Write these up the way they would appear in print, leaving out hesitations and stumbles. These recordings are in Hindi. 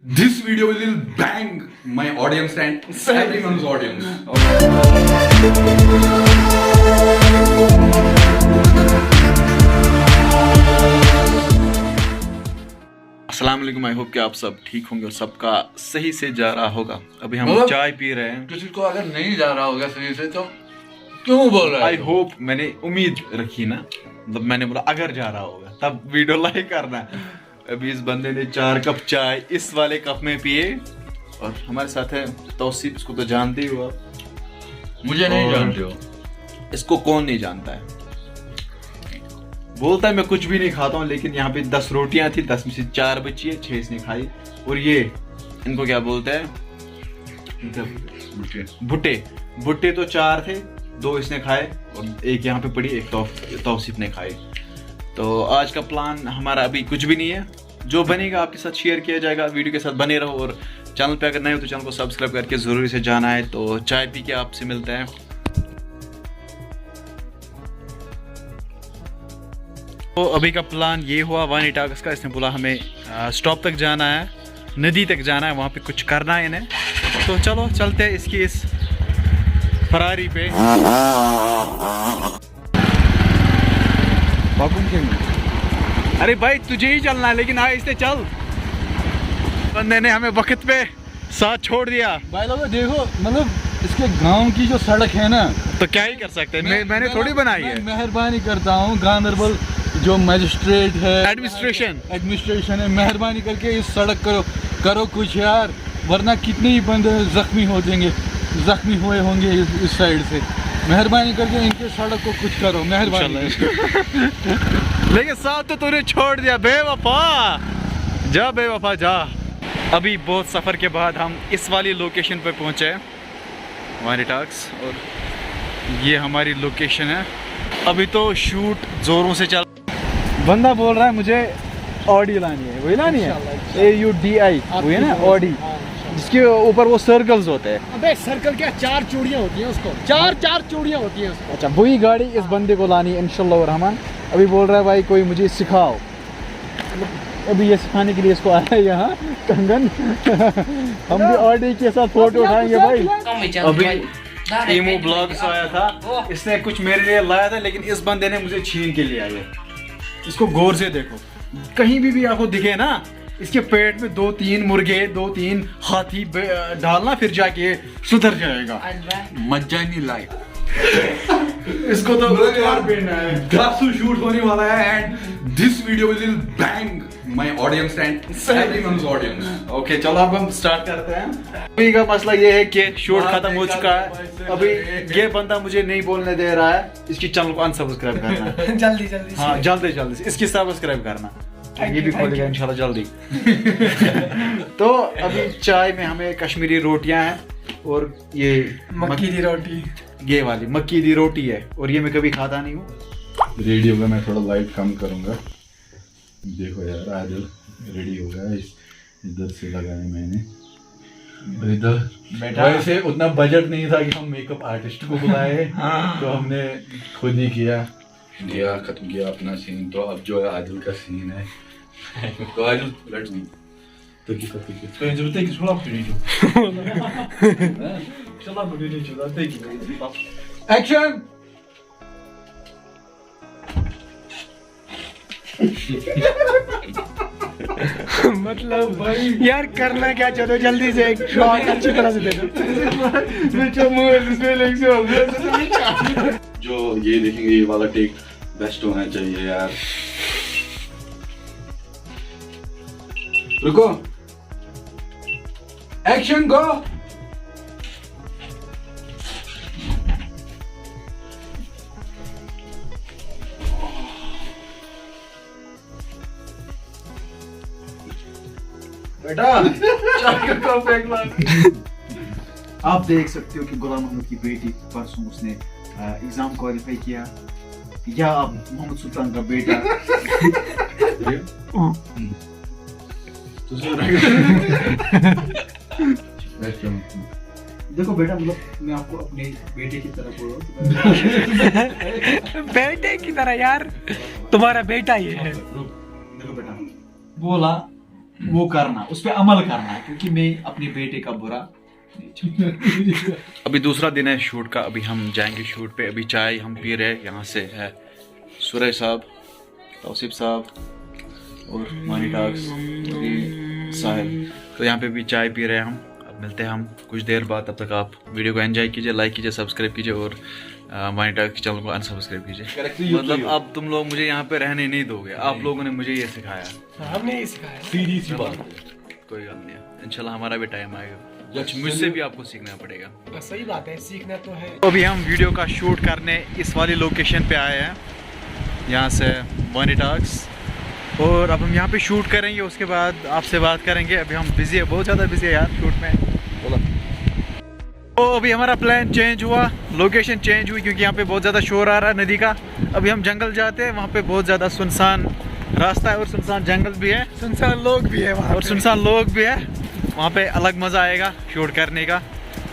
This video will bang my audience and everyone's audience. अस्सलाम वालेकुम। आई होप कि आप सब ठीक होंगे और सबका सही से जा रहा होगा। अभी हम चाय पी रहे हैं। किसी को अगर नहीं जा रहा होगा सही से तो क्यों बोल रहा है? आई होप मैंने उम्मीद रखी ना, मतलब मैंने बोला अगर जा रहा होगा तब वीडियो लाइक करना है। अभी इस बंदे ने 4 कप चाय इस वाले कप में पिए और हमारे साथ है तौसीफ। इसको तो जानते ही हो आप। मुझे नहीं जानते हो। इसको कौन नहीं जानता है। बोलता है मैं कुछ भी नहीं खाता हूँ, लेकिन यहाँ पे 10 रोटियां थी, 10 में से 4 बची है, 6 इसने खाई। और ये इनको क्या बोलते हैं? भुट्टे। भुट्टे तो 4 थे, 2 इसने खाए और एक यहाँ पे पड़ी, एक तौसीफ ने खाई। तो आज का प्लान हमारा अभी कुछ भी नहीं है, जो बनेगा आपके साथ शेयर किया जाएगा। वीडियो के साथ बने रहो और चैनल पे अगर नए हो तो चैनल को सब्सक्राइब करके ज़रूरी से जाना है। तो चाय पी के आपसे मिलते हैं। तो अभी का प्लान ये हुआ वानी टाक्स का। इसने बोला हमें स्टॉप तक जाना है, नदी तक जाना है, वहाँ पे कुछ करना है इन्हें। तो चलो चलते हैं इसकी इस फरारी पे। अरे भाई तुझे ही चलना है, लेकिन आहिस्ते चल। बंदे ने हमें वक्त पे साथ छोड़ दिया। भाई लोगों देखो, मतलब इसके गांव की जो सड़क है ना, तो क्या ही कर सकते हैं। मैंने थोड़ी बनाई है। मेहरबानी करता हूँ, गांधरबल जो मजिस्ट्रेट है, एडमिनिस्ट्रेशन है, मेहरबानी करके इस सड़क करो कुछ यार, वरना कितने ही बंदे जख्मी हुए होंगे इस साइड से। मेहरबानी करके इनके सड़क को कुछ करो, मेहरबानी। लेकिन साथ तो तूने छोड़ दिया, बेवफा। जा बेवफा जा। अभी बहुत सफ़र के बाद हम इस वाली लोकेशन पे पहुंचे हैं, वानी टाक्स, और ये हमारी लोकेशन है। अभी तो शूट जोरों से चल। बंदा बोल रहा है मुझे ऑडी लानी है, वही लानी है, AUDI, वही है ना ऑडी, जिसके ऊपर वो सर्कल्स होते हैं। अबे सर्कल क्या, 4 चूड़ियाँ होती हैं उसको, चार चूड़ियाँ होती हैं उसको। अच्छा, वही गाड़ी इस बंदे को लानी है इंशाल्लाह रहमान। अभी बोल रहा है भाई कोई मुझे सिखाओ। अभी ये सिखाने के लिए इसको आया है यहाँ कंगन। हम भी ऑडी के साथ फोटो उठाएंगे भाई। अभी ईमो ब्लॉग्स आया था, इसने कुछ मेरे लिए लाया था, लेकिन इस बंदे ने मुझे छीन के लिया है। इसको गौर से देखो, कहीं भी आपको दिखे ना, इसके पेट में 2-3 मुर्गे, 2-3 हाथी डालना, फिर जाके सुधर जाएगा। मजानी लाइफ। इसको तो ग्रासू शूट होने वाला है and this video will bang my audience and everyone's audience. Okay चलो अब हम स्टार्ट करते हैं। अभी का मसला ये है कि शूट खत्म हो चुका है। अभी ये बंदा मुझे नहीं बोलने दे रहा है, इसकी चैनल को अनसब्सक्राइब करना है। जल्दी हाँ जल्दी इसकी सब्सक्राइब करना। ये भी खोलेगा इंशाल्लाह जल्दी। तो अभी चाय में हमें कश्मीरी रोटियां हैं और ये मक्की दी रोटी, ये वाली मक्की दी रोटी है, और ये मैं कभी खाता नहीं हूँ। रेडी होगा, मैं थोड़ा लाइट कम करूंगा। देखो यार आदिल रेडी हो गया, इधर से लगाया मैंने इधर। वैसे उतना बजट नहीं था कि हम मेकअप आर्टिस्ट को बुलाए, तो हमने खुद ही किया खत्म किया अपना सीन। तो अब जो है आदिल का सीन है। तो आदिल लेट्स गो। तो जरूरत है कि थोड़ा एक्शन। मतलब भाई यार करना क्या चाहते हो, जल्दी से एक शॉट अच्छी तरह से दे दो। जो ये देखेंगे ये वाला टेक बेस्ट होना चाहिए यार। रुको, एक्शन गो। बेटा आप देख सकते हो कि गुलाम मोहम्मद की बेटी परसों उसने एग्जाम क्वालिफाई किया, या आप मोहम्मद सुल्तान का बेटा। देखो बेटा, मतलब मैं आपको अपने बेटे की तरह बोल रहा हूँ। बेटे की तरह यार, तुम्हारा बेटा ये है। देखो बेटा, बोला वो करना, उस पर अमल करना, क्योंकि मैं अपने बेटे का बुरा नहीं चाहता। अभी दूसरा दिन है शूट का, अभी हम जाएंगे शूट पे। अभी चाय हम पी रहे हैं, यहाँ से है सुरेश साहब, तौसीफ साहब और मानी टॉक्स, साहिल। तो यहाँ पे भी चाय पी रहे हैं हम। अब मिलते हैं हम कुछ देर बाद, तब तक आप वीडियो को एंजॉय कीजिए, लाइक कीजिए, सब्सक्राइब कीजिए और मानी टॉक्स चैनल को अनसब्सक्राइब कीजिए। मतलब अब तुम लोग मुझे यहाँ पे रहने नहीं दोगे, आप लोगों ने मुझे ये सिखाया। हमने ये सिखाया। सीधी सी बात। कोई गल नहीं है, इंशाल्लाह हमारा भी टाइम आएगा, कुछ मुझसे भी आपको सीखना पड़ेगा। बस सही बात है, सीखना तो है। तो अभी हम वीडियो का शूट करने इस वाली लोकेशन पे आए हैं, यहाँ से मानी टॉक्स, और अब हम यहाँ पे शूट करेंगे, उसके बाद आपसे बात करेंगे। अभी हम बिजी है, बहुत ज़्यादा बिजी है यार शूट में। बोला तो अभी हमारा प्लान चेंज हुआ, लोकेशन चेंज हुई, क्योंकि यहाँ पे बहुत ज़्यादा शोर आ रहा है नदी का। अभी हम जंगल जाते हैं, वहाँ पे बहुत ज़्यादा सुनसान रास्ता है और सुनसान जंगल भी है, सुनसान लोग भी है वहाँ और सुनसान लोग भी है। वहाँ पे अलग मज़ा आएगा शूट करने का।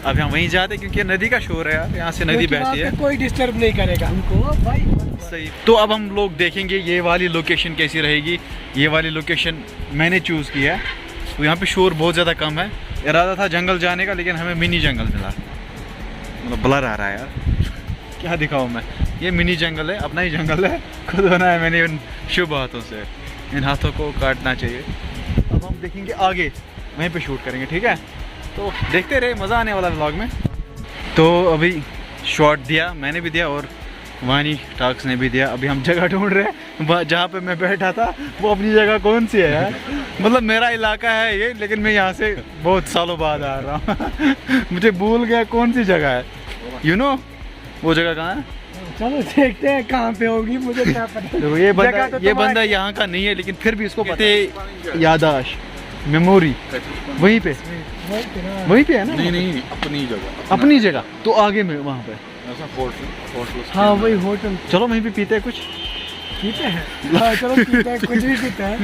अभी हम वहीं जाते हैं, क्योंकि नदी का शोर है यार, यहाँ से नदी बहती है, कोई डिस्टर्ब नहीं करेगा हमको भाई। सही। तो अब हम लोग देखेंगे ये वाली लोकेशन कैसी रहेगी। ये वाली लोकेशन मैंने चूज़ किया है, तो यहाँ पे शोर बहुत ज़्यादा कम है। इरादा था जंगल जाने का, लेकिन हमें मिनी जंगल मिला। मतलब ब्लर आ रहा है यार, क्या दिखाऊँ मैं। ये मिनी जंगल है, अपना ही जंगल है, खुद बनाया मैंने इन शुभ हाथों से। इन हाथों को काटना चाहिए। अब हम देखेंगे आगे, वहीं पे शूट करेंगे, ठीक है। तो देखते रहे, मज़ा आने वाला व्लॉग में। तो अभी शॉट दिया, मैंने भी दिया और वानी टॉक्स ने भी दिया। अभी हम जगह ढूंढ रहे हैं, जहाँ पे मैं बैठा था वो अपनी जगह कौन सी है यार। मतलब मेरा इलाका है ये, लेकिन मैं यहाँ से बहुत सालों बाद आ रहा हूँ। मुझे भूल गया कौन सी जगह है, यू नो वो जगह कहाँ है। चलो देखते हैं कहाँ पे होगी, मुझे क्या पता। देखो ये बंदा यहाँ का नहीं है, लेकिन फिर भी इसको पता है। याददाश्त, मेमोरी वहीं पे है ना। नहीं अपनी जगह, अपनी जगह तो आगे में वहाँ पे ऐसा होटल। हाँ वही होटल। चलो वहीं पे पीते हैं कुछ। पीते हैं, हाँ चलो पीते हैं, कुछ भी पीते हैं।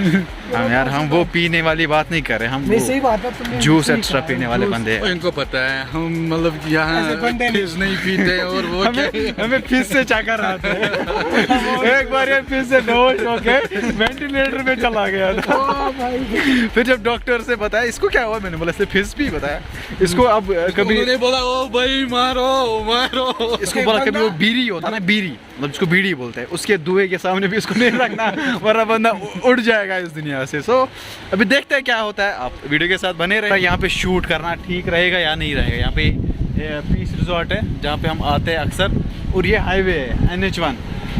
हम यार हम वो पीने वाली बात नहीं कर रहे, हम नहीं सही बात है, तुमने जूस एक्स्ट्रा पीने वाले बंदे हैं। इनको पता है हम मतलब यहाँ ऐसे बंदे नहीं। फिश नहीं पीते और वो हमें फिश से चाकर आते हैं। एक बार ये फिश से बेहोश होके वेंटिलेटर में चला गया था। फिर जब डॉक्टर से बताया इसको क्या हुआ, मैंने बोला इससे फिश भी बताया इसको। अब कभी बोला ओ भाई मारो मारो, इसको बोला कभी वो बीड़ी होता ना, बीड़ी मतलब इसको बीड़ी बोलते हैं, उसके धुएं के सामने भी इसको नहीं रखना, वरना बंदा उड़ जाएगा इस दुनिया से। सो अभी देखते हैं क्या होता है, आप वीडियो के साथ बने रहे। यहाँ पे शूट करना ठीक रहेगा या नहीं रहेगा। यहाँ पे पीस रिजॉर्ट है जहाँ पे हम आते हैं अक्सर, और ये हाईवे है NH1।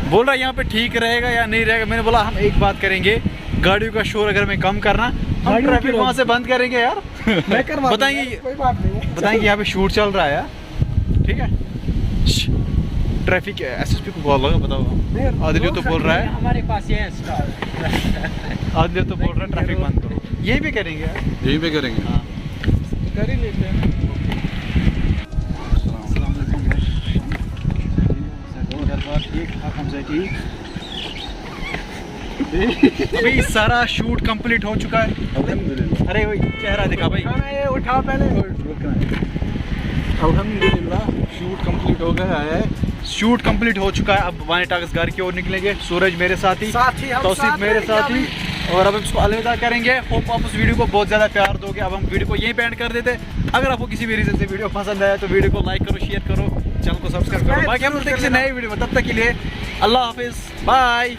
बोल रहा है यहाँ पे ठीक रहेगा या नहीं रहेगा। मैंने बोला हम एक बात करेंगे, गाड़ियों का शोर अगर मैं कम करना, हम ट्रैफिक वहाँ से बंद करेंगे यार। मैं करवा बताएंगे, कोई बात नहीं है। बताएंगे यहाँ पे शूट चल रहा है यार, ठीक है। ट्रैफिक SSP को कॉल लगा, बताओ। आदित्य तो बोल रहा है, हमारे पास ये है स्टॉल। आदित्य तो बोल रहा है ट्रैफिक बंद करो। यहीं पे करेंगे यार, यहीं पे करेंगे। हाँ कर ही लेते हैं। अभी सारा शूट कंप्लीट हो चुका है। अरे वही चेहरा दिखा भाई, ये उठा पहले। अल्हम्दुलिल्लाह शूट कंप्लीट हो गया है। शूट कंप्लीट हो चुका है। अब वानी टॉक्स घर की ओर निकलेंगे। सूरज मेरे साथ ही, हम तौसीफ साथ मेरे हैं, साथ ही, और अब इसको अलविदा करेंगे। होप आप उस वीडियो को बहुत ज़्यादा प्यार दोगे। अब हम वीडियो को यहीं पे एंड कर देते। अगर आपको किसी भी रीज़न से वीडियो पसंद आया तो वीडियो को लाइक करो, शेयर करो, चैनल को सब्सक्राइब करो। बाकी हम मिलते हैं किसी नए वीडियो में, तब तक के लिए अल्लाह हाफिज़, बाय।